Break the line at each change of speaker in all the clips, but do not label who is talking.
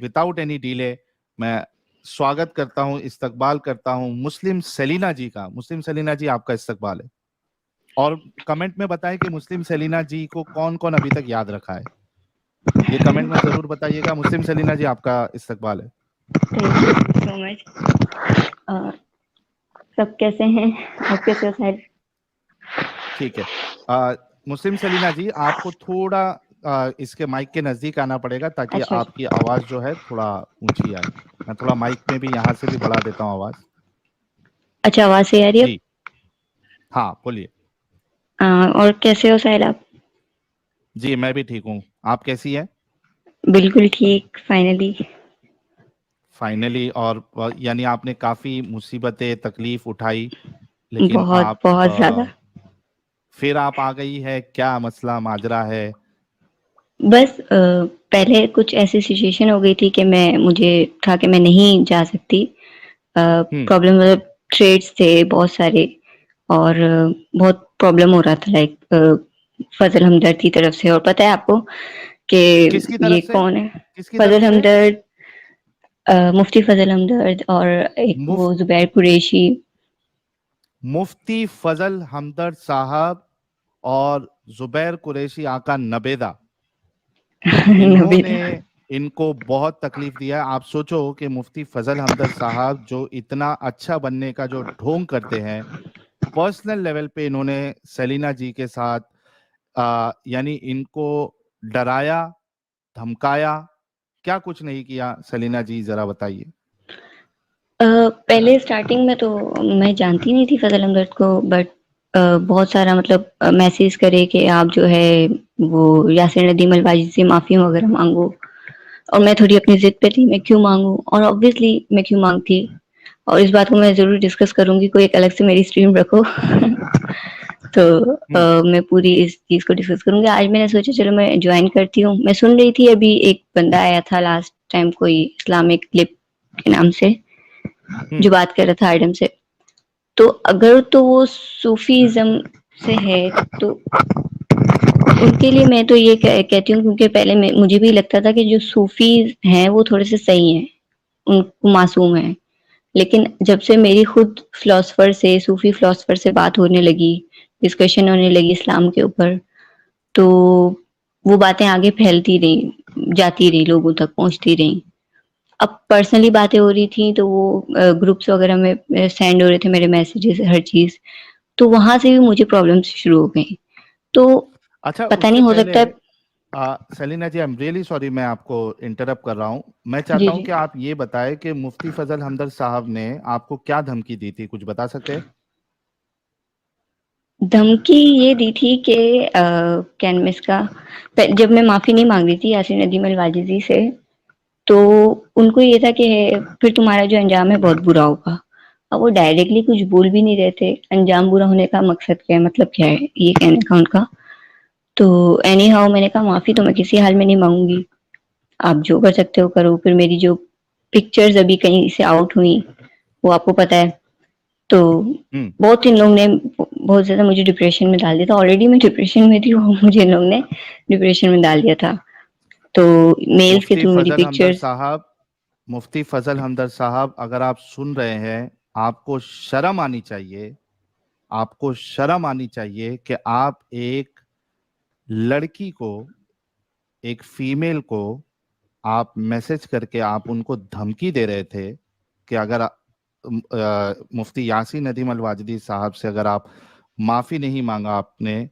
Without any delay मैं स्वागत करता हूं, इस्तकबाल करता हूं मुस्लिम सेलिना जी का। मुस्लिम सेलिना जी, आपका इस्तकबाल है। और कमेंट में बताएं कि मुस्लिम सेलिना जी को कौन कौन अभी तक याद रखा है। ये कमेंट में जरूर बताइएगा। मुस्लिम सेलिना जी, आपका इस्तकबाल है।
Thank you so much. सब कैसे हैं? आप कैसे हो साहिल?
ठीक है। मुस्लिम सेलिना जी, आपको थोड़ा इसके माइक के नजदीक आना पड़ेगा ताकि
अच्छा
आपकी आवाज जो है थोड़ा ऊंची आए। मैं थोड़ा माइक में भी यहाँ से भी बढ़ा देता हूँ आवाज।
अच्छा, आवाज सही आ रही है?
जी हाँ, बोलिए।
और कैसे हो साहिल आप?
जी मैं भी ठीक हूँ। आप कैसी है?
बिल्कुल ठीक, फाइनली।
फाइनली। और यानी आपने काफी मुसीबतें तकलीफ उठाई, लेकिन
बहुत
आप
बहुत ज्यादा।
फिर आप आ गई है। क्या मसला माजरा है?
बस पहले कुछ ऐसी सिचुएशन हो गई थी कि मुझे था कि मैं नहीं जा सकती।
हम्म।
प्रॉब्लम मतलब ट्रेड्स थे बहुत सारे, और बहुत प्रॉब्लम हो रहा था, लाइक फजल हमदर्द की तरफ से। और पता है आपको कि
किसकी
ये
तरफ से?
कौन है?
किसकी तरफ
फजल
से?
हमदर्द, मुफ्ती फजल हमदर्द, और एक
मुफ
वो जुबैर कुरैशी।
मुफ्ती फजल हमदर्द साहब और जुबैर कुरैशी आका नबेदा, इन्होंने
नबीदा।
इनको बहुत तकलीफ दिया है। आप सोचो कि मुफ्ती फजल हमदर्द साहब जो इतना अच्छा बनने का जो ढोंग करते हैं, पर्सनल लेवल पे इन्होंने सेलिना जी के साथ यानी इनको डराया, धमकाया, क्या कुछ नहीं किया। सेलिना जी जरा बताइए।
पहले स्टार्टिंग में तो मैं जानती नहीं थी फजल हमदर्द को, बट बहुत सारा मतलब मैसेज करे कि आप जो है वो यासिर नदीम अलवाजी से माफी वगैरह मांगो। और मैं थोड़ी अपनी जिद पे थी, मैं क्यों मांगू, और ऑब्वियसली मैं क्यों मांगती। और इस बात को मैं जरूर डिस्कस करूंगी, कोई एक अलग से मेरी स्ट्रीम रखो। तो
हम्म।
मैं पूरी इस चीज को डिस्कस करूंगी। आज मैंने सोचा चलो मैं ज्वाइन करती हूँ। मैं सुन रही थी, अभी एक बंदा आया था लास्ट टाइम, कोई इस्लामिक क्लिप के नाम से,
हम्म।
जो बात कर रहा था आइडम से। तो अगर तो वो सूफीज्म से है, तो उनके लिए मैं तो ये कहती हूँ, क्योंकि पहले मुझे भी लगता था कि जो सूफी हैं वो थोड़े से सही हैं, उनको मासूम है। लेकिन जब से मेरी खुद फिलोसफर से, सूफी फिलोसफर से बात होने लगी, डिस्कशन होने लगी इस्लाम के ऊपर, तो वो बातें आगे फैलती रही, जाती रही, लोगों तक पहुंचती रही। अब पर्सनली बातें हो रही थी, तो वो ग्रुप्स वगैरह में सेंड हो रहे थे मेरे मैसेजेस, हर चीज। तो वहां से भी मुझे प्रॉब्लम्स शुरू हो गई। तो
अच्छा,
पता
उससे
नहीं, हो
पहले
सकता है।
Selina ji, I am really sorry, मैं आपको इंटरप्ट कर रहा हूँ। मैं
जी
चाहता हूँ
जी।
कि आप ये बताएं कि मुफ्ती फजल हमदर्द साहब ने आपको क्या धमकी दी थी, कुछ बता सकते हैं?
धमकी ये दी थी कि कैनमिस का, जब मैं माफी नहीं मांग रही थी यासिर नदीम अलवाजिजी से, तो उनको ये था कि फिर तुम्हारा जो अंजाम है बहुत बुरा होगा। अब वो डायरेक्टली कुछ बोल भी नहीं रहे थे, अंजाम बुरा होने का मकसद क्या है, मतलब क्या है, ये कहने का उनका। तो एनी हाउ मैंने कहा माफी तो मैं किसी हाल में नहीं मांगूंगी, आप जो कर सकते हो करो। फिर मेरी जो पिक्चर्स अभी कहीं से आउट हुई, वो आपको पता है। तो
हम्म।
बहुत इन लोग ने बहुत ज्यादा मुझे डिप्रेशन में डाल दिया था। ऑलरेडी मैं डिप्रेशन में थी, वो मुझे इन लोग ने डिप्रेशन में डाल दिया था। तो मेल्स के
मुफ्ती
थ्रू मेरी
फजल हमदर्द
पिक्चर्स।
साहब, मुफ्ती फजल हमदर्द साहब, अगर आप सुन रहे हैं, आपको शर्म आनी चाहिए। आपको शर्म आनी चाहिए कि आप एक लड़की को, एक फीमेल को आप मैसेज करके आप उनको धमकी दे रहे थे कि अगर मुफ्ती यासीन नदीम अल वाजदी साहब से अगर आप माफी नहीं मांगा आपने,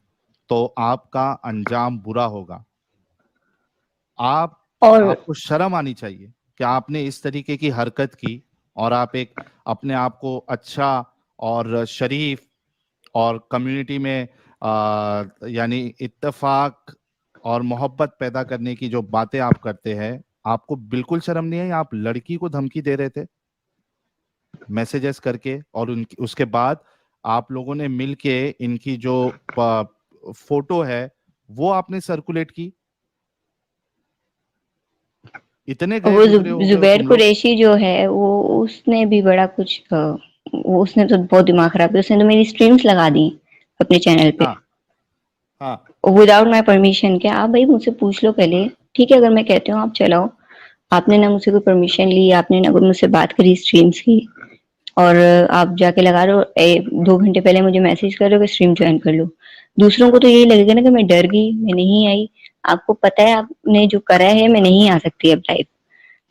तो आपका अंजाम बुरा होगा। आप
और
आपको शर्म आनी चाहिए कि आपने इस तरीके की हरकत की। और आप एक अपने आप को अच्छा और शरीफ और कम्युनिटी में यानी इत्तेफाक और मोहब्बत पैदा करने की जो बातें आप करते हैं, आपको बिल्कुल शर्म नहीं है? आप लड़की को धमकी दे रहे थे मैसेजेस करके, और उनकी उसके बाद आप लोगों ने मिलके इनकी जो फोटो है वो आपने सर्कुलेट की। इतने गए
वो
गुजरे हो गए हो
जुबैर
तुम लोग।
कुरैशी जो है, वो उसने भी बड़ा कुछ उसने तो बहुत दिमाग खराब किया। उसने तो मेरी स्ट्रीम्स लगा दी अपने चैनल पे,
हाँ। हाँ।
Without my permission. क्या आप भाई मुझसे पूछ लो पहले, ठीक है, अगर मैं कहती हूँ आप चलाओ, आपने ना मुझसे कोई परमिशन ली, आपने ना कोई मुझसे बात करी स्ट्रीम्स की, और आप जाके लगा रहे हो 2 घंटे पहले मुझे मैसेज कर रहे हो कि स्ट्रीम जॉइन कर लो। दूसरों को तो यही लगेगा ना कि मैं डर गई, मैं नहीं आई। आपको पता है आपने जो करा है, मैं नहीं आ सकती अब लाइव।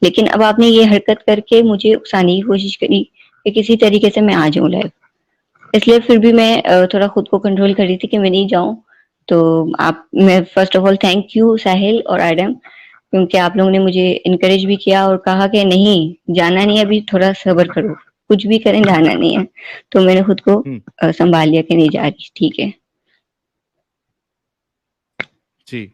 लेकिन अब आपने ये हरकत करके मुझे उकसाने की कोशिश करी कि किसी तरीके से मैं आ जाऊं लाइव। इसलिए फिर भी मैं थोड़ा खुद को कंट्रोल कर रही थी कि मैं नहीं जाऊं। तो आप मैं first of all thank you Sahil और एडम, क्योंकि आप लोगों ने मुझे इनकरेज भी किया और कहा कि नहीं जाना नहीं है, अभी थोड़ा सब्र करो, कुछ भी करें जाना नहीं है। तो मैंने खुद को संभाल लिया कि नहीं जा रही, ठीक है।
जी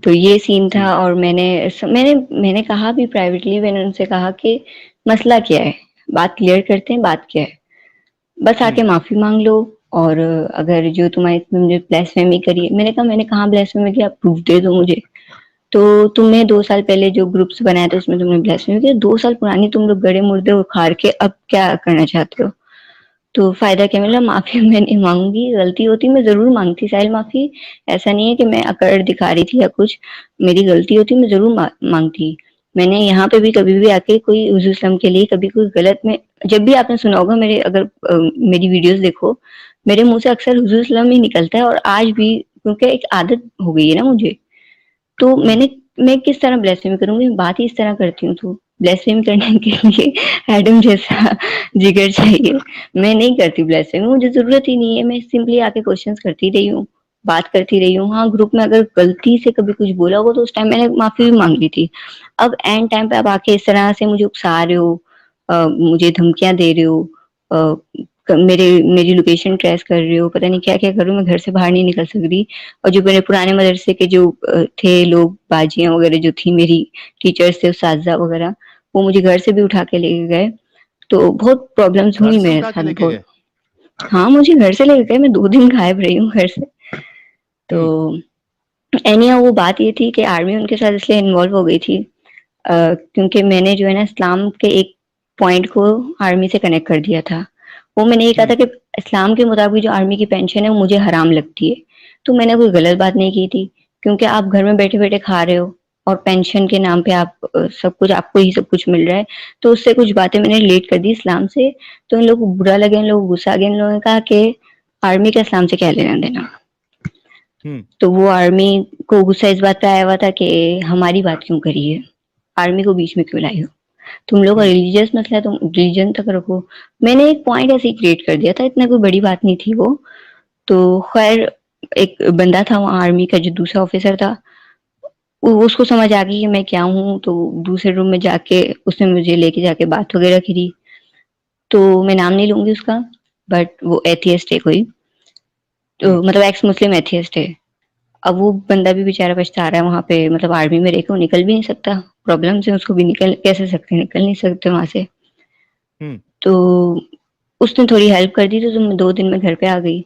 तो ये सीन
जी
था। और मैंने कहा भी प्राइवेटली, मैंने उनसे कहा कि मसला क्या है, बात क्लियर करते हैं, बात क्या है, बस आके माफी मांग लो। और अगर जो तुम्हारी तुमने ब्लास्फेमी करी है, मैंने कहा ब्लास्फेमी की, आप प्रूफ दे दो मुझे। तो तुमने 2 साल पहले जो ग्रुप्स बनाया था उसमें तुमने ब्लास्फेमी किया, 2 साल पुरानी तुम लोग गड़े मुर्दे उखाड़ के अब क्या करना चाहते हो? तो फायदा क्या मिला? माफी मैं नहीं मांगूंगी, गलती होती मैं जरूर मांगती साहिल माफी। ऐसा नहीं है कि मैं अकड़ दिखा रही थी या कुछ, मेरी गलती होती मैं जरूर मांगती। मैंने यहाँ पे भी कभी भी आके कोई हुजूर सल्लम के लिए कभी कोई गलत में, जब भी आपने सुना होगा मेरे, अगर मेरी वीडियोस देखो, मेरे मुंह से अक्सर हुजूर सल्लम ही निकलता है, और आज भी, क्योंकि एक आदत हो गई है ना मुझे। तो मैं किस तरह ब्लेसिंग करूंगी? बात ही इस तरह करती हूँ तो ब्लेसिंग करने के लिए एडम जैसा जिगर चाहिए। मैं नहीं करती ब्लेसिंग, मुझे जरूरत ही नहीं है। मैं सिंपली आके क्वेश्चंस करती रही हूँ, बात करती रही हूँ। हाँ, ग्रुप में अगर गलती से कभी कुछ बोला होगा तो उस टाइम मैंने माफी भी मांग ली थी। अब एंड टाइम पे आप आके इस तरह से मुझे उकसा रहे हो, मुझे धमकियां दे रहे हो, अ, मेरी लोकेशन ट्रेस कर रहे हो, पता नहीं क्या क्या कर रहे हो, मैं घर से बाहर नहीं निकल सक रही। और जो मेरे पुराने मदरसे के जो थे लोग, बाजियां वगैरह जो थी मेरी, टीचर्स थे, उस्ताजा वगैरह, वो मुझे घर से भी उठा के लेके गए। तो बहुत प्रॉब्लम्स
घर
हुई
से
मेरे
उठा के
साथ
लेके
बहुत।
गए?
हाँ, मुझे घर से लेके गए, मैं 2 दिन गायब रही हूँ घर से। तो एनी वो बात ये थी कि आर्मी उनके साथ इसलिए इन्वॉल्व हो गई थी क्योंकि मैंने जो है ना इस्लाम के एक पॉइंट को आर्मी से कनेक्ट कर दिया था। वो मैंने ये कहा था कि इस्लाम के मुताबिक जो आर्मी की पेंशन है वो मुझे हराम लगती है। तो मैंने कोई गलत बात नहीं की थी, क्योंकि आप घर में बैठे बैठे खा रहे हो और पेंशन के नाम पे आप सब कुछ, आपको ही सब कुछ मिल रहा है। तो उससे कुछ बातें मैंने रिलेट कर दी इस्लाम से। तो इन लोगों को बुरा लगे, इन लोगों को गुस्सा आ गया, इन लोगों ने कहा कि आर्मी का इस्लाम से क्या लेना देना। तो वो आर्मी को गुस्सा इस बात पे आया हुआ था कि हमारी बात क्यों करी है, आर्मी को बीच में क्यों लाई हो, तुम लोग का रिलीजियस मसला है, तुम रिलीजन तक रखो। मैंने एक पॉइंट ऐसे ही क्रिएट कर दिया था, इतना कोई बड़ी बात नहीं थी वो। तो खैर, एक बंदा था वहाँ आर्मी का जो दूसरा ऑफिसर था, उसको समझ आ गई कि मैं क्या हूँ। तो दूसरे रूम में जाके उसने मुझे लेके जाके बात वगैरह करी। तो मैं नाम नहीं लूंगी उसका, बट वो एथियस्ट है कोई, तो मतलब एक्स मुस्लिम एथियस्ट है। अब वो बंदा भी बेचारा पछता रहा है वहां पे, मतलब आर्मी में रहकर वो निकल भी नहीं सकता, प्रॉब्लम से उसको भी निकल कैसे सकते, निकल नहीं सकते वहां से। तो उसने थोड़ी हेल्प कर दी, तो मैं 2 दिन में घर पे आ गई,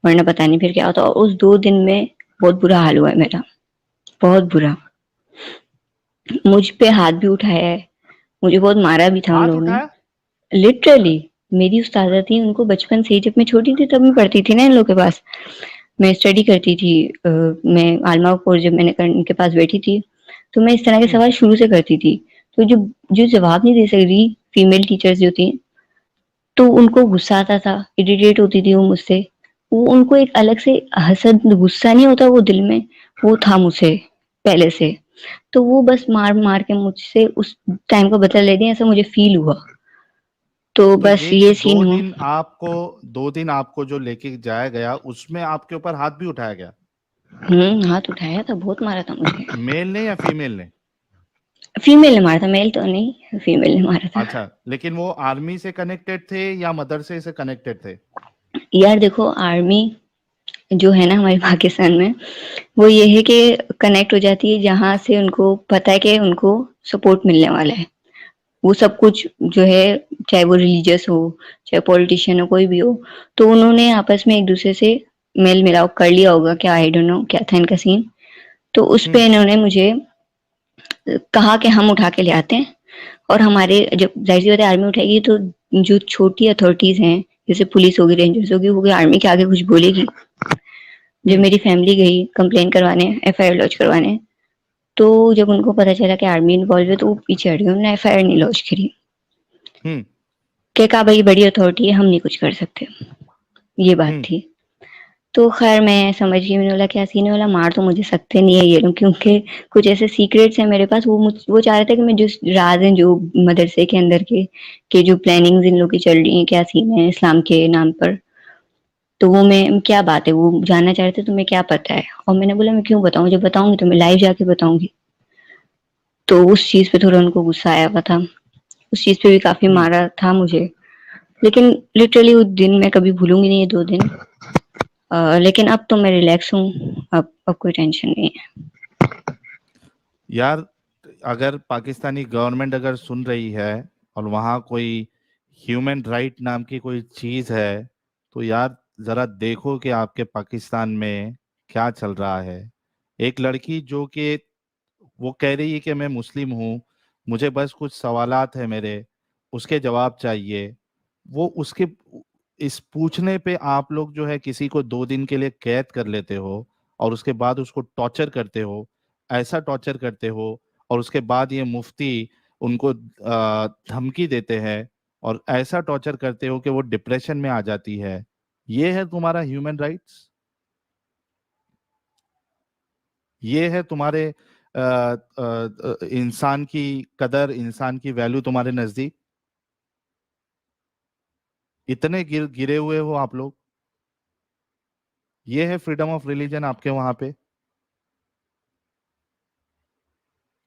वरना पता नहीं फिर क्या होता। और उस 2 दिन में बहुत बुरा हाल हुआ है मेरा, बहुत बुरा। मुझ पे हाथ भी उठाया है, मुझे बहुत मारा भी था उन
हाथ
लोगों ने,
उठाया?
लिटरली। मेरी उस्तादा थी, उनको बचपन से ही, जब मैं छोटी थी तब मैं पढ़ती थी ना इन लोगों के पास, मैं स्टडी करती थी। मैं आलमा कोर्स जब मैंने इनके पास बैठी थी, तो मैं इस तरह के सवाल शुरू से करती थी। तो जो जो जवाब नहीं दे सकती फीमेल टीचर्स जो थी, तो उनको गुस्सा आता था, इरिटेट होती थी वो मुझसे। वो उनको एक अलग से हसद, गुस्सा नहीं होता वो दिल में, वो था मुझसे पहले से। तो वो बस मार मार के मुझसे उस टाइम का बदला ले दिया, ऐसा मुझे फील हुआ। तो
तो
बस
ये जो
ये सीन हुआ।
2 दिन आपको जो लेके जाया गया उसमें आपके ऊपर हाथ भी उठाया गया?
हाथ उठाया था, बहुत मारा था मुझे।
मेल ने या फीमेल ने?
फीमेल ने मारा था, मेल तो नहीं, फीमेल ने मारा था।
अच्छा, लेकिन वो आर्मी से कनेक्टेड थे या मदरसे से कनेक्टेड थे?
यार देखो, आर्मी जो है ना हमारे पाकिस्तान में, वो ये है कि कनेक्ट हो जाती है जहां से उनको पता है कि उनको सपोर्ट मिलने वाला है। वो सब कुछ जो है, चाहे वो रिलीजियस हो, चाहे पॉलिटिशियन हो, कोई भी हो, तो उन्होंने आपस में एक दूसरे से मेल मिलाप कर लिया होगा, क्या आई डोंट नो क्या था इनका सीन। तो उस पे इन्होंने मुझे कहा कि हम उठा के ले आते हैं। और हमारे, जब जाहिर सी बात है आर्मी उठाएगी तो जो छोटी अथॉरिटीज हैं, जैसे पुलिस होगी, रेंजर्स होगी, वो आर्मी के आगे कुछ बोलेगी। जब मेरी फैमिली गई कंप्लेन करवाने, एफआईआर लॉन्च करवाने, तो जब उनको पता चला कि आर्मी इन्वॉल्व है तो वो पीछे हट गए, उन्होंने एफआईआर नहीं लॉन्च करी।
हम्म
क्या कहा भाई बड़ी अथॉरिटी है, हम नहीं कुछ कर सकते, ये बात
हम्म
थी। तो खैर मैं समझ गई, मैंने बोला क्या सीन है, बोला मार तो मुझे सकते नहीं है ये लोग, क्योंकि कुछ ऐसे सीक्रेट्स हैं मेरे पास, वो चाह रहे थे कि मैं जो राज हैं जो मदरसे के अंदर के जो प्लानिंग्स इन लोग की चल रही हैं, क्या सीन है इस्लाम के नाम पर, तो वो मैं क्या बात है वो जानना चाह रहे थे, तुम्हें क्या पता है। और मैंने बोला मैं क्यों बताऊं, जब बताऊंगी तो मैं लाइव जाके बताऊंगी। तो उस चीज पे थोड़ा उनको गुस्सा आया हुआ था, उस चीज पे भी काफी
हम्म
मारा था मुझे। लेकिन लिटरली उस दिन मैं कभी भूलूंगी नहीं, ये 2 दिन। लेकिन अब तो मैं रिलैक्स हूँ, अब कोई टेंशन नहीं है।
यार, अगर पाकिस्तानी गवर्नमेंट अगर सुन रही है और वहाँ कोई ह्यूमन राइट नाम की कोई चीज़ है, तो यार ज़रा देखो कि आपके पाकिस्तान में क्या चल रहा है। एक लड़की जो कि वो कह रही है कि मैं मुस्लिम हूँ, मुझे बस कुछ सवालात है मेरे, उसके जवाब चाहिए। वो उसके इस पूछने पे आप लोग जो है किसी को 2 दिन के लिए कैद कर लेते हो और उसके बाद उसको टॉर्चर करते हो, ऐसा टॉर्चर करते हो। और उसके बाद ये मुफ्ती उनको धमकी देते हैं और ऐसा टॉर्चर करते हो कि वो डिप्रेशन में आ जाती है। ये है तुम्हारा ह्यूमन राइट्स? ये है तुम्हारे इंसान की कदर, इंसान की वैल्यू तुम्हारे नजदीक? इतने गिरे हुए हो आप लोग? ये है फ्रीडम ऑफ रिलीजन आपके वहां पे?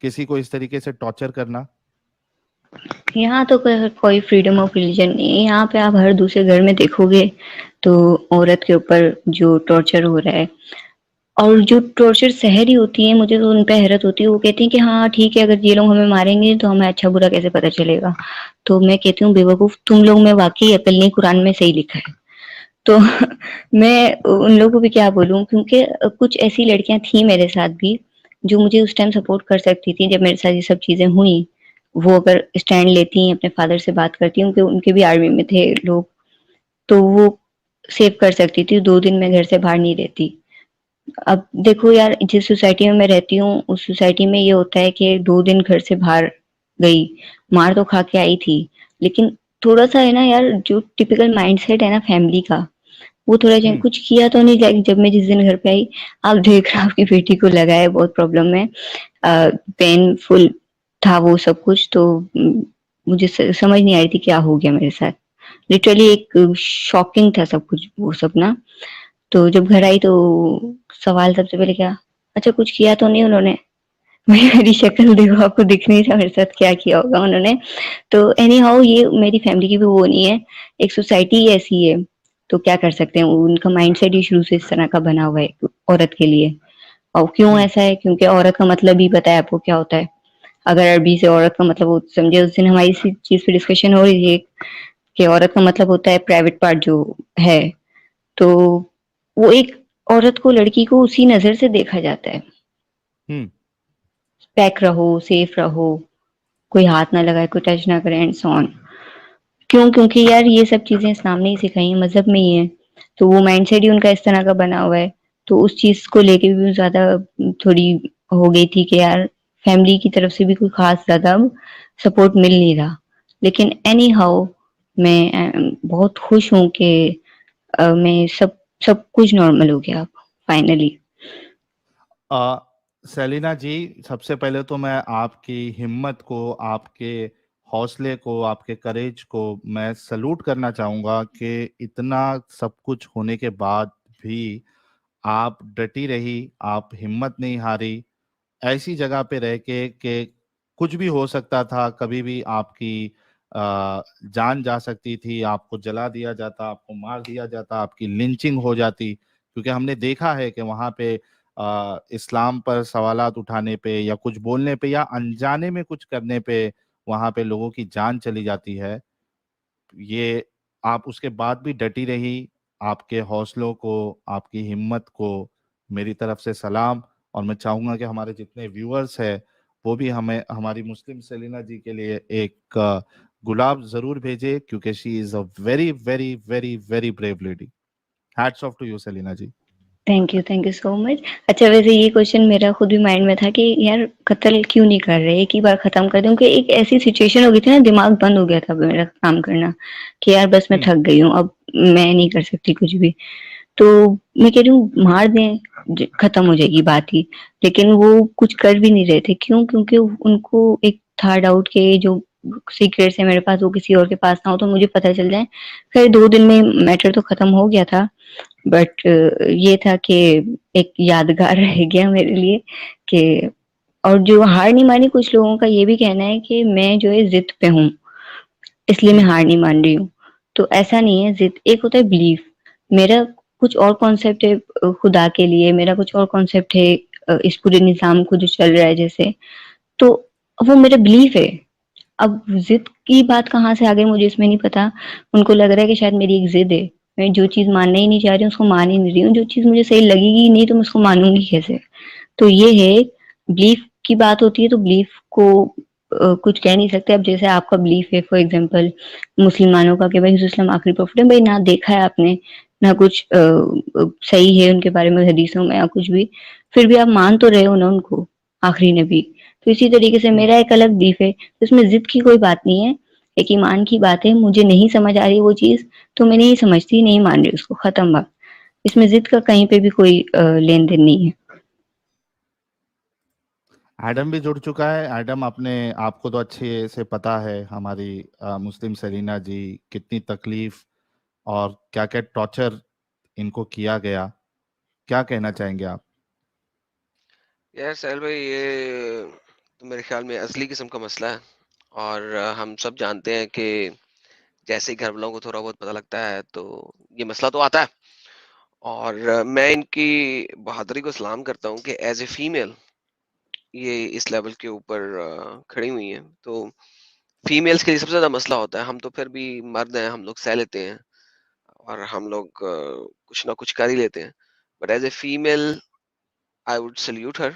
किसी को इस तरीके से टॉर्चर करना?
यहाँ तो कोई फ्रीडम ऑफ रिलीजन नहीं है, यहाँ पे आप हर दूसरे घर में देखोगे तो औरत के ऊपर जो टॉर्चर हो रहा है, और जो टॉर्चर शहरी होती है, मुझे तो उन पे हैरत होती है। वो कहती है कि हाँ ठीक है, अगर ये लोग हमें मारेंगे तो हमें अच्छा बुरा कैसे पता चलेगा। तो मैं कहती हूँ बेवकूफ तुम लोग में वाकई अकल नहीं, कुरान में सही लिखा है। तो मैं उन लोगों को भी क्या बोलूं, क्योंकि कुछ ऐसी लड़कियां थी मेरे साथ भी जो मुझे उस टाइम सपोर्ट कर सकती थी जब मेरे साथ ये सब चीजें हुई। वो अगर स्टैंड लेती, अपने फादर से बात करती, उनके उनके भी आर्मी में थे लोग, तो वो सेव कर सकती थी, 2 दिन मैं घर से बाहर नहीं रहती। अब देखो यार, जिस सोसाइटी में मैं रहती हूँ उस सोसाइटी में ये होता है कि 2 दिन घर से बाहर गई, मार तो खा के आई थी, लेकिन थोड़ा सा है ना यार, जो टिपिकल माइंडसेट है ना फैमिली का, वो थोड़ा चेंज,
हम्म
कुछ किया तो नहीं। लाइक जब मैं जिस दिन घर पे आई, आप देख रहे हो आपकी बेटी को लगा है बहुत प्रॉब्लम में, पेनफुल था वो सब कुछ। तो मुझे समझ नहीं आ रही थी क्या हो गया मेरे साथ। लिटरली एक शॉकिंग था सब कुछ वो सब ना। तो जब घर आई तो सवाल सबसे पहले क्या, अच्छा कुछ किया तो नहीं उन्होंने। मेरी शक्ल देखो, आपको दिख नहीं रहा मेरे साथ क्या किया होगा उन्होंने। तो एनी हाउ ये मेरी फैमिली की भी वो नहीं है, एक सोसाइटी ऐसी है। तो क्या कर सकते हैं, उनका माइंडसेट ही शुरू से इस तरह का बना हुआ है औरत के लिए। और क्यों
हम्म
ऐसा है, क्योंकि औरत का मतलब ही पता है आपको क्या होता है। अगर अरबी से औरत का मतलब वो समझे, उस दिन हमारी इसी चीज पे डिस्कशन हो रही थी कि औरत का मतलब होता है प्राइवेट पार्ट जो है। तो वो एक औरत को, लड़की को उसी नजर से देखा जाता है,
हम्म
पैक रहो, सेफ रहो, कोई हाथ ना लगाए, कोई टच ना करे एंड सो ऑन। क्यों, क्योंकि यार ये सब चीजें इस्लाम ने ही सिखाई है, मजहब में ही है। तो वो माइंडसेट ही उनका इस तरह का बना हुआ है। तो उस चीज को लेके भी ज्यादा थोड़ी हो गई थी कि यार फैमिली की तरफ से भी कोई खास ज्यादा सपोर्ट मिल नहीं रहा। लेकिन एनी हाउ मैं बहुत खुश हूँ कि मैं सब सब कुछ नॉर्मल हो गया अब फाइनली।
आ, सेलिना जी, सबसे पहले तो मैं आपकी हिम्मत को, आपके हौसले को, आपके करेज को मैं सलूट करना चाहूँगा कि इतना सब कुछ होने के बाद भी आप डटी रही, आप हिम्मत नहीं हारी। ऐसी जगह पे रह के कि कुछ भी हो सकता था, कभी भी आपकी जान जा सकती थी, आपको जला दिया जाता, आपको मार दिया जाता, आपकी लिंचिंग हो जाती। क्योंकि हमने देखा है कि वहाँ पे इस्लाम पर सवालात उठाने पे या कुछ बोलने पे या अनजाने में कुछ करने पे वहाँ पे लोगों की जान चली जाती है। ये आप उसके बाद भी डटी रही, आपके हौसलों को, आपकी हिम्मत को मेरी तरफ से सलाम। और मैं चाहूंगा कि हमारे जितने व्यूअर्स हैं वो भी हमें हमारी मुस्लिम सेलिना जी के लिए एक गुलाब जरूर भेजे, क्योंकि she is a very very very very brave lady. Hats off to you Selina ji.
Thank you so much. अच्छा, वैसे ये क्वेश्चन मेरा खुद भी माइंड में था कि यार कत्ल क्यों नहीं कर रहे, एक ही बार खत्म कर दूं, कि एक ऐसी सिचुएशन हो गई थी ना, दिमाग बंद हो गया था मेरा काम करना, कि यार बस मैं
हम्म।
थक गई हूँ, अब मैं नहीं कर सकती कुछ भी। तो मैं कह रही हूँ मार दें, खत्म हो जाएगी बात ही। लेकिन वो कुछ कर भी नहीं रहे थे, क्यों? क्योंकि उनको एक था डाउट के जो सीक्रेट्स है मेरे पास वो किसी और के पास ना हो तो मुझे पता चल जाए। खैर 2 दिन में मैटर तो खत्म हो गया था, बट ये था कि एक यादगार रह गया मेरे लिए कि। और जो हार नहीं मानी, कुछ लोगों का ये भी कहना है कि मैं जो है जिद पे हूँ, इसलिए मैं
हम्म।
हार नहीं मान रही हूँ। तो ऐसा नहीं है, जिद एक होता है बिलीफ, मेरा कुछ और कॉन्सेप्ट है खुदा के लिए, मेरा कुछ और कॉन्सेप्ट है इस पूरे निजाम को जो चल रहा है जैसे, तो वो मेरा बिलीफ है। अब जिद की बात कहाँ से आ गई मुझे इसमें नहीं पता। उनको लग रहा है कि शायद मेरी एक जिद है, मैं जो चीज मानना ही नहीं चाह रही हूँ उसको मान ही नहीं रही हूँ, जो चीज मुझे सही लगेगी ही नहीं तो मैं उसको मानूंगी कैसे। तो ये है, बिलीफ की बात होती है तो बिलीफ को कुछ कह नहीं सकते। अब जैसे आपका बिलीफ है फॉर एग्जांपल मुसलमानों का कि भाई हुजूर आखिरी प्रॉफिट है, भाई ना देखा है आपने, ना कुछ सही है उनके बारे में हदीसों में या कुछ भी, फिर भी आप मान तो रहे हो ना उनको आखिरी नबी। तो इसी तरीके से
हम्म।
मेरा एक अलग बिलीफ है, तो इसमें जिद की कोई बात नहीं है, एक ईमान की बात है। मुझे नहीं समझ आ रही वो चीज, तो मैं नहीं समझती, नहीं मान रही उसको, खत्म बात। इसमें जिद का कहीं पे भी कोई लेन देन नहीं है।
एडम भी जुड़ चुका है। एडम, अपने आपको तो अच्छे से पता है हमारी मुस्लिम सेलिना जी कितनी तकलीफ और क्या क्या टॉर्चर इनको किया गया, क्या कहना चाहेंगे आप?
यार साहिल भाई, ये तो मेरे ख्याल में असली किस्म का मसला है। और हम सब जानते हैं कि जैसे ही घर वालों को थोड़ा बहुत पता लगता है तो ये मसला तो आता है। और मैं इनकी बहादुरी को सलाम करता हूँ कि एज ए फीमेल ये इस लेवल के ऊपर खड़ी हुई हैं। तो फीमेल्स के लिए सबसे ज्यादा मसला होता है। हम तो फिर भी मर्द हैं, हम लोग सह लेते हैं और हम लोग कुछ ना कुछ कर ही लेते हैं। But as a female I would salute her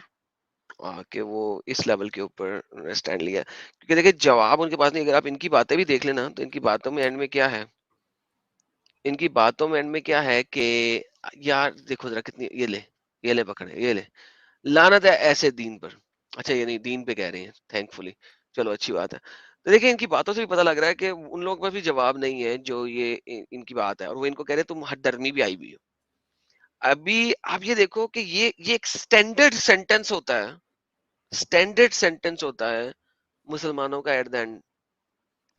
कि वो इस लेवल के ऊपर स्टैंड लिया। क्योंकि देखिए जवाब उनके पास नहीं। अगर आप इनकी बातें भी देख लेना तो इनकी बातों में एंड में क्या है, इनकी बातों में एंड में क्या है कि यार देखो जरा कितनी, ये ले पकड़े, ये ले, लानत है ऐसे दीन पर। अच्छा ये नहीं दीन पे कह रहे हैं, थैंकफुली, चलो अच्छी बात है। तो देखिए इनकी बातों से भी पता लग रहा है कि उन लोगों के पास भी जवाब नहीं है जो ये इनकी बात है, और वो इनको कह रहे हैं तुम हद धर्मी भी आई हुई हो। अभी आप ये देखो कि ये एक स्टैंडर्ड सेंटेंस होता है, स्टैंडर्ड सेंटेंस होता है मुसलमानों का एट द एंड,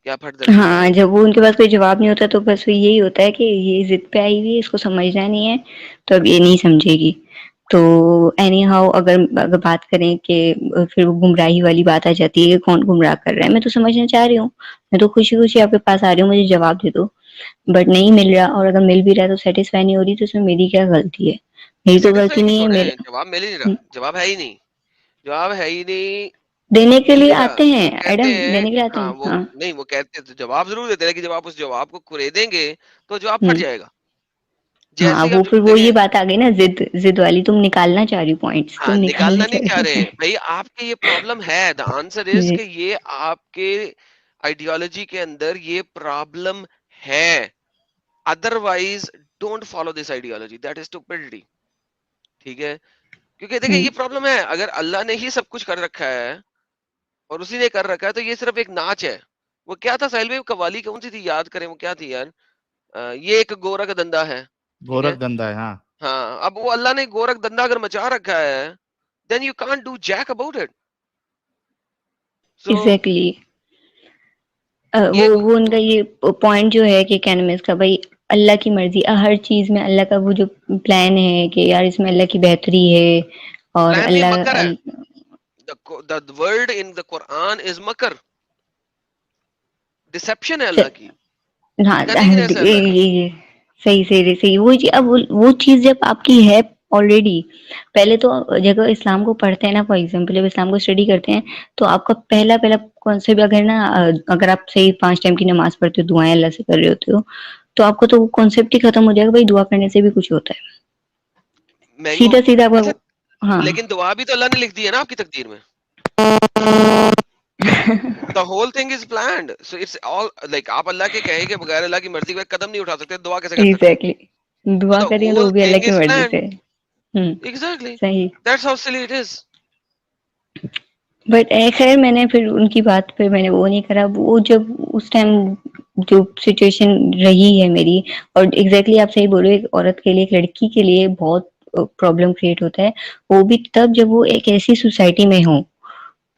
कि आप हठधर्मी भी
हाँ,
आई
जब
हो।
वो उनके पास कोई जवाब नहीं होता तो बस वो यही होता है कि ये जिद पे आई हुई है, इसको समझना नहीं है, तो अब ये नहीं समझेगी। तो एनी हाउ अगर अगर बात करें कि फिर वो गुमराही वाली बात आ जाती है कि कौन गुमराह कर रहा है, मैं तो समझना चाह रही हूँ, मैं तो खुशी खुशी आपके पास आ रही हूँ, मुझे जवाब दे दो। बट नहीं मिल रहा, और अगर मिल भी रहा है तो सेटिस्फाई नहीं हो रही, तो इसमें मेरी क्या गलती है? मेरी तो
सेटिस्फाई
गलती
की
नहीं है
छोड़े,
मेरे।
जवाब मिल ही नहीं रहा, जवाब है ही नहीं, जवाब है ही नहीं,
देने के
मिल
लिए
नहीं रहा।
आते हैं
वो कहते
एडम,
हैं,
देने के लिए आते
हाँ
हैं,
वो
हाँ।
नहीं, वो कहते हैं तो जवाब जरूर देते हैं, कि जब आप उस जवाब को कुरेदेंगे तो जवाब फट
हम्म।
जाएगा।
हाँ,
जैसे ही
वो
आप
फिर वो ये
देखें,
बात आ गई ना, जिद जिद वाली, तुम निकालना चाह रही हो पॉइंट्स, तुम
हाँ
निकालना
निकालना नहीं
चाह
चाह
रही
रहे
हो।
भाई, आपके ये प्रॉब्लम है। द आंसर इज
जी।
कि ये आपके आइडियोलॉजी के अंदर ये प्रॉब्लम है। Otherwise don't follow this ideology, that is stupidity. ठीक है, क्योंकि देखिए
हम्म।
ये प्रॉब्लम है। अगर अल्लाह ने ही सब कुछ कर रखा है और उसी ने कर रखा है तो ये सिर्फ एक नाच है। वो क्या था साहिल भाई, कव्वाली कौन सी थी, याद करें वो क्या थी यार? ये एक गोरख धंधा है। ठीक
गोरख
है,
धंधा है, हाँ।
हाँ, अब वो अल्लाह ने गोरख धंधा अगर मचा रखा है, then you can't do jack about it. So
exactly.
ये
वो उनका ये पॉइंट जो है कि क्या नाम है इसका, भाई अल्लाह की मर्जी, हर चीज में अल्लाह का वो जो प्लान है कि यार इसमें अल्लाह की बेहतरी है, और
प्लान नहीं,
अल्लाह
मकर है। The word in the Quran is मकर, डिसेप्शन है अल्लाह की,
हाँ,
कनिंगनेस है अल्लाह की।
ये सही सही सही वही चीज। अब वो चीज जब आपकी है ऑलरेडी, पहले तो जब इस्लाम को पढ़ते हैं ना, फॉर एग्जाम्पल जब इस्लाम को स्टडी करते हैं, तो आपका पहला पहला कॉन्सेप्ट अगर ना अगर आप सही 5 टाइम की नमाज पढ़ते हो, दुआएं अल्लाह से कर रहे होते हो, तो आपको तो वो कॉन्सेप्ट ही खत्म हो जाएगा, भाई दुआ करने से भी कुछ होता है।
मैं वो,
सीधा सीधा
अच्छा,
आपका। हाँ।
लेकिन दुआ भी तो अल्लाह ने लिख दी है ना आपकी तकदीर में। The whole thing is planned, so it's all like, आप अल्लाह के कहे के बगैर, अल्लाह की मर्जी के बगैर कदम नहीं उठा सकते, दुआ कैसे कर सकते हैं?
एग्जैक्टली।
तो
दुआ
द
करेंगे तो वो
होल
भी अल्लाह
थिंग
की
इज
मर्जी
प्लान्ड।
से।
Exactly.
सही।
That's how silly it is.
But खैर मैंने फिर उनकी बात पे मैंने वो नहीं करा। वो जब उस टाइम जो सिचुएशन रही है मेरी, और एग्जैक्टली आप सही बोल रहे हो, एक औरत के लिए, एक लड़की के लिए बहुत प्रॉब्लम क्रिएट होता है, वो भी तब जब वो एक ऐसी सोसाइटी में हो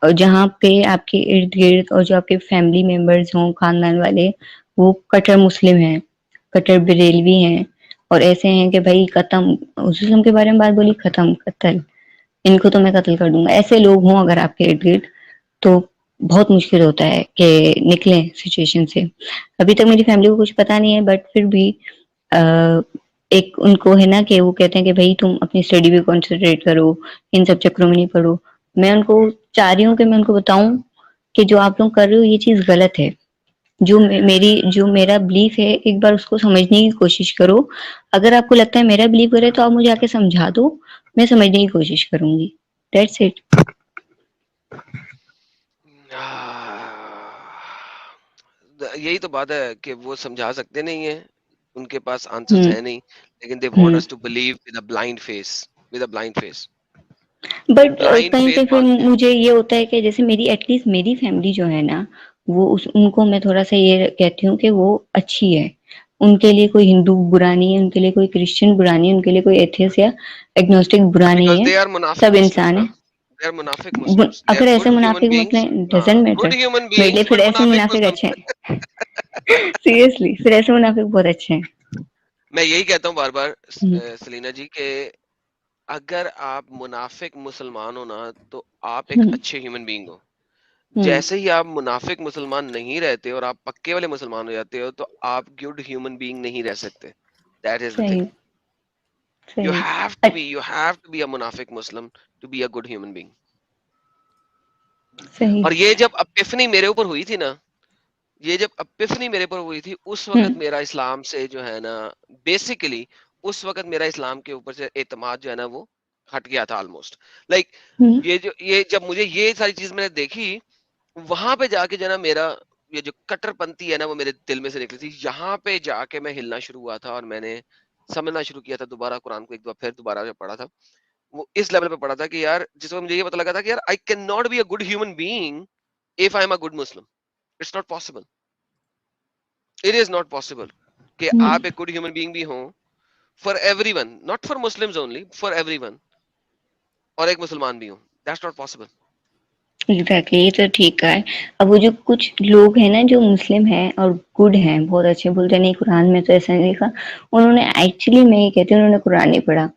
जहाँ पे आपके इर्द गिर्द और जो आपके फैमिली मेंबर्स हों, खानदान वाले, वो कट्टर मुस्लिम हैं, कट्टर बरेलवी हैं, और ऐसे हैं कि भाई खत्म, मुस्लिम के बारे में बात बोली खत्म, कत्ल, इनको तो मैं कत्ल कर दूंगा, ऐसे लोग हों अगर आपके इर्द गिर्द, तो बहुत मुश्किल होता है कि निकलें सिचुएशन से। अभी तक मेरी फैमिली को कुछ पता नहीं है, बट फिर भी आ, एक उनको है ना कि वो कहते हैं कि भाई तुम अपनी स्टडी पे कंसंट्रेट करो, इन सब चक्करों में नहीं पड़ो। मैं उनको चाह रही हूँ कि मैं उनको बताऊं कि जो आप लोग कर रहे हो ये चीज गलत है। जो मेरा बिलीफ है, एक बार उसको समझने की कोशिश करो। अगर आपको लगता है मेरा बिलीव करे तो आप मुझे आके समझा दो, मैं समझने की कोशिश करूंगी। That's it.
यही तो बात है कि वो समझा सकते नहीं है, उनके पास आंसर्स
हम्म
है नहीं, लेकिन they want
hmm
us to believe with a blind faith, with a blind faith. वो
बट
ब्लाइंड
कहीं
फेस
पे फिर
मानते हैं।
मुझे ये होता है कि जैसे मेरी एटलीस्ट मेरी फैमिली जो है ना, वो उस उनको मैं थोड़ा सा ये कहती हूँ कि वो अच्छी है। उनके लिए कोई हिंदू बुरा नहीं है, उनके लिए कोई क्रिश्चियन बुरा नहीं है, उनके लिए कोई एथियस्ट या एग्नोस्टिक बुरा नहीं
बिकॉज
है।
दे आर मुनाफिक
सब
मुस्लिम्स
इंसान
ना,
है।
दे आर मुनाफिक मुस्लिम्स, दे आर
अगर ऐसे
गुड ह्यूमन
मुनाफिक
बीइंग्स।
मुस्लिम
हाँ,
डजंट मैटर।
गुड ह्यूमन
मेरे लिए
बीइंग्स
फिर
बट
ऐसे
मुनाफिक
मुनाफिक अच्छे
मुस्लिम्स।
हैं। सीरियसली, फिर ऐसे मुनाफिक बहुत अच्छे हैं।
मैं यही कहता हूँ बार बार
हम्म
सलीना जी के, अगर आप मुनाफिक मुसलमान हो ना, तो आप एक
हम्म
अच्छे ह्यूमन बीइंग हो।
हम्म,
जैसे ही आप मुनाफिक मुसलमान नहीं रहते और आप पक्के वाले मुसलमान हो जाते हो, तो आप गुड ह्यूमन बीइंग नहीं रह सकते। दैट इज द
सही
थिंग।
सही।
You have to be a मुनाफिक मुस्लिम to be a good human being.
सही।
और ये जब एपिफनी मेरे ऊपर हुई थी ना, ये जब एपिफनी मेरे ऊपर हुई थी, उस वक्त
हम्म
मेरा इस्लाम से जो है ना, बेसिकली उस वक्त मेरा इस्लाम के ऊपर से एतमाद जो है ना, वो हट गया था ऑलमोस्ट। लाइक
हम्म
ये जब मुझे ये सारी चीज मैंने देखी, वहां पे जाके जो है ना, मेरा ये जो कट्टरपंथी है ना, वो मेरे दिल में से निकली थी। यहाँ पे जाके मैं हिलना शुरू हुआ था और मैंने समझना शुरू किया था दोबारा कुरान को, एक बार फिर दोबारा जब पढ़ा था, वो इस लेवल पे पढ़ा था कि यार, जिस वक्त मुझे ये पता लगा था कि यार, I can not be a good human being if I am a good Muslim. It's not possible, it is not possible कि
हम्म।
आप एक गुड ह्यूमन बीइंग भी हो for everyone, not for Muslims only, for everyone, और एक मुसलमान भी हो। That's not possible.
एग्जैक्टली, ये तो ठीक है। अब वो जो कुछ लोग हैं ना जो मुस्लिम हैं और गुड हैं, बहुत अच्छे, बोलते नहीं कुरान में तो ऐसा नहीं लिखा, उन्होंने एक्चुअली, मैं ये कहती हूँ, उन्होंने कुरान नहीं पढ़ा।